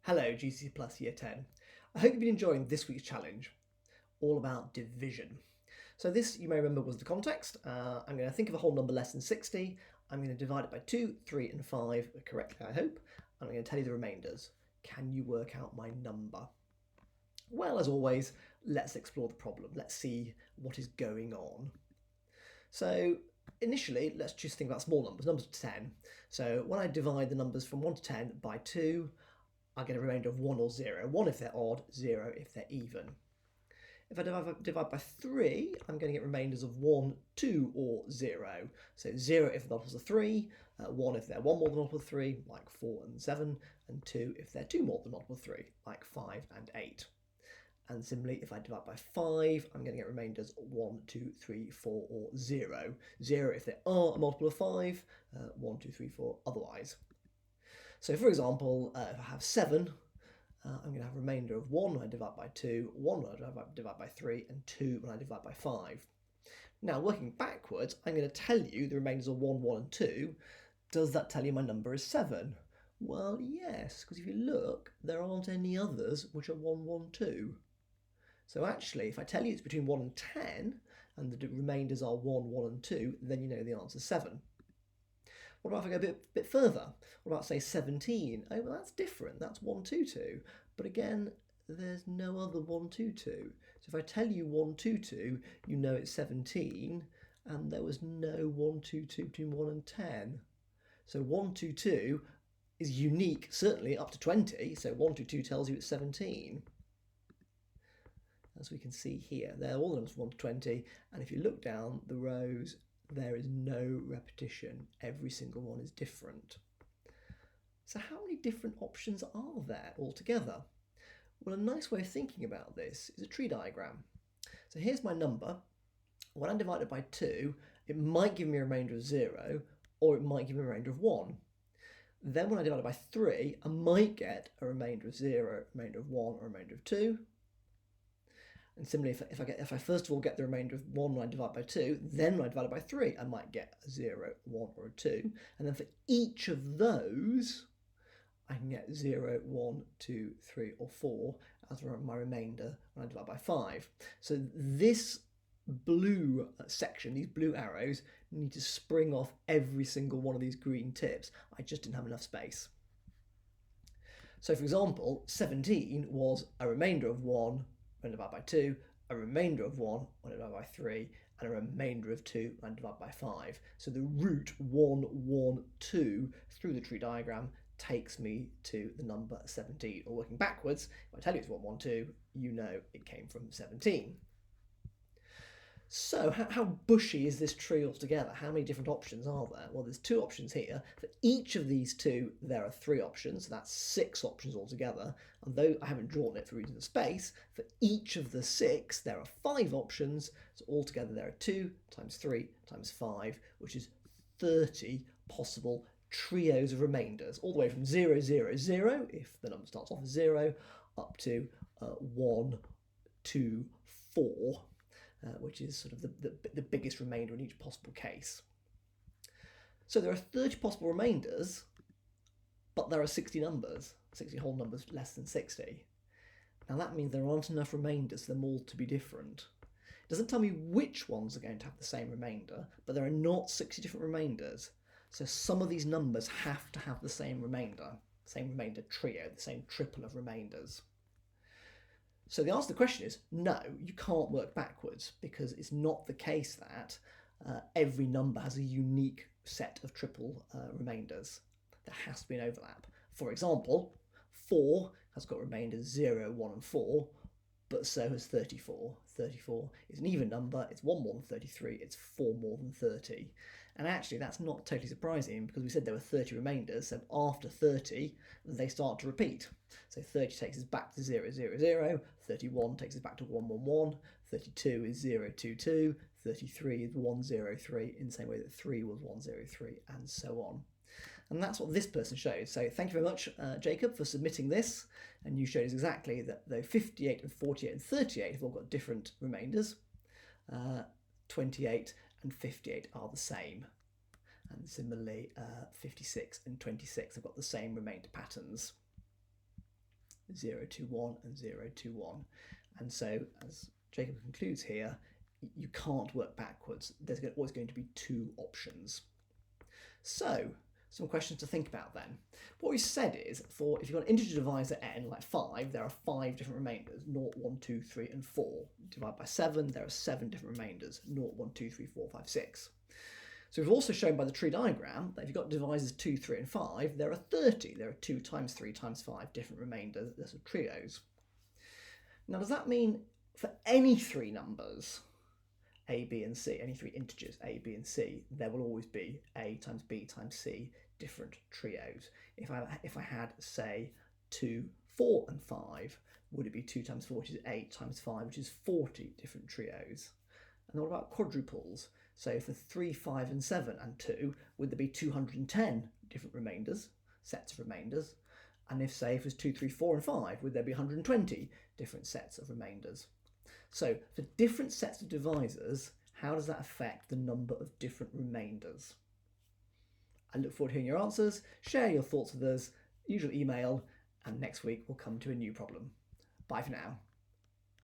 Hello GCSE Plus Year 10. I hope you've been enjoying this week's challenge, all about division. So this, you may remember, was the context. I'm going to think of a whole number less than 60. I'm going to divide it by 2, 3 and 5 correctly, I hope. And I'm going to tell you the remainders. Can you work out my number? Well, as always, let's explore the problem. Let's see what is going on. So initially, let's just think about small numbers, numbers of 10. So when I divide the numbers from 1 to 10 by 2, I get a remainder of 1 or 0. 1 if they're odd, 0 if they're even. If I divide by 3, I'm going to get remainders of 1, 2 or 0. So 0 if the multiples are 3, 1 if they're 1 more than multiple of 3, like 4 and 7, and 2 if they're 2 more than multiple of 3, like 5 and 8. And similarly, if I divide by 5, I'm going to get remainders 1, 2, 3, 4 or 0. 0 if they are a multiple of 5, 1, 2, 3, 4 otherwise. So for example, if I have 7, I'm going to have a remainder of 1 when I divide by 2, 1 when I divide by 3, and 2 when I divide by 5. Now, working backwards, I'm going to tell you the remainders of 1, 1 and 2. Does that tell you my number is 7? Well, yes, because if you look, there aren't any others which are 1, 1, 2. So actually, if I tell you it's between 1 and 10, and the remainders are 1, 1 and 2, then you know the answer is 7. What about if I go a bit further? What about, say, 17? Oh, well, that's different. That's 1, 2, 2. But again, there's no other 1, 2, 2. So if I tell you 1, 2, 2, you know it's 17, and there was no 1, 2, 2 between 1 and 10. So 1, 2, 2 is unique, certainly up to 20. So 1, 2, 2 tells you it's 17. As we can see here, they're all the numbers from 1 to 20. And if you look down the rows, there is no repetition. Every single one is different. So how many different options are there altogether? Well, a nice way of thinking about this is a tree diagram. So here's my number. When I divide it by 2, it might give me a remainder of 0, or it might give me a remainder of 1. Then when I divide it by 3, I might get a remainder of 0, a remainder of 1, or a remainder of 2. And similarly, if I first of all get the remainder of 1 when I divide by 2, then when I divide it by 3, I might get a 0, 1 or a 2. And then for each of those, I can get 0, 1, 2, 3 or 4 as my remainder when I divide by 5. So this blue section, these blue arrows, need to spring off every single one of these green tips. I just didn't have enough space. So for example, 17 was a remainder of 1 when I divide by 2, a remainder of 1 when I divide by 3, and a remainder of 2 when I divide by 5. So the route 1, 1, 2 through the tree diagram takes me to the number 17. Or working backwards, if I tell you it's 1, 1, 2, you know it came from 17. So how bushy is this tree altogether? How many different options are there? Well, there's 2 options here. For each of these 2, there are 3 options. So that's 6 options altogether. And though I haven't drawn it for reasons of space, for each of the 6, there are 5 options. So altogether, there are 2 times 3 times 5, which is 30 possible trios of remainders, all the way from 0, 0, 0, if the number starts off as 0, up to 1, 2, 4. Which is sort of the biggest remainder in each possible case. So there are 30 possible remainders, but there are 60 numbers, 60 whole numbers less than 60. Now that means there aren't enough remainders for them all to be different. It doesn't tell me which ones are going to have the same remainder, but there are not 60 different remainders. So some of these numbers have to have the same remainder trio, the same triple of remainders. So the answer to the question is no, you can't work backwards, because it's not the case that every number has a unique set of triple remainders. There has to be an overlap. For example, 4 has got remainders 0, 1 and 4, but so has 34. 34 is an even number, it's 1 more than 33, it's 4 more than 30. And actually that's not totally surprising, because we said there were 30 remainders, so after 30 they start to repeat. So 30 takes us back to 0, 0, 0, 31 takes us back to 1, 1, 1, 32 is 0, 2, 2, 33 is 1, 0, 3, in the same way that 3 was 1, 0, 3, and so on. And that's what this person showed. So thank you very much, Jacob, for submitting this. And you showed us exactly that though 58 and 48 and 38 have all got different remainders, 28 and 58 are the same. And similarly, 56 and 26 have got the same remainder patterns. 0, 2, 1, and 0, 2, 1. And so, as Jacob concludes here, you can't work backwards. There's always going to be two options. So, some questions to think about then. What we said is, if you've got an integer divisor n, like 5, there are 5 different remainders, 0, 1, 2, 3, and 4. Divide by 7, there are 7 different remainders, 0, 1, 2, 3, 4, 5, 6. So we've also shown by the tree diagram that if you've got divisors 2, 3, and 5, there are 30. There are 2 times 3 times 5 different remainders, those are trios. Now, does that mean for any three numbers, a, b, and c, any three integers, a, b, and c, there will always be a times b times c different trios? If I had, say, 2, 4, and 5, would it be 2 times 4, which is 8, times 5, which is 40 different trios? And what about quadruples? So for 3, 5, and 7, and 2, would there be 210 different remainders, sets of remainders? And if, say, if it was 2, 3, 4, and 5, would there be 120 different sets of remainders? So for different sets of divisors, how does that affect the number of different remainders? I look forward to hearing your answers. Share your thoughts with us, usual email, and next week we'll come to a new problem. Bye for now.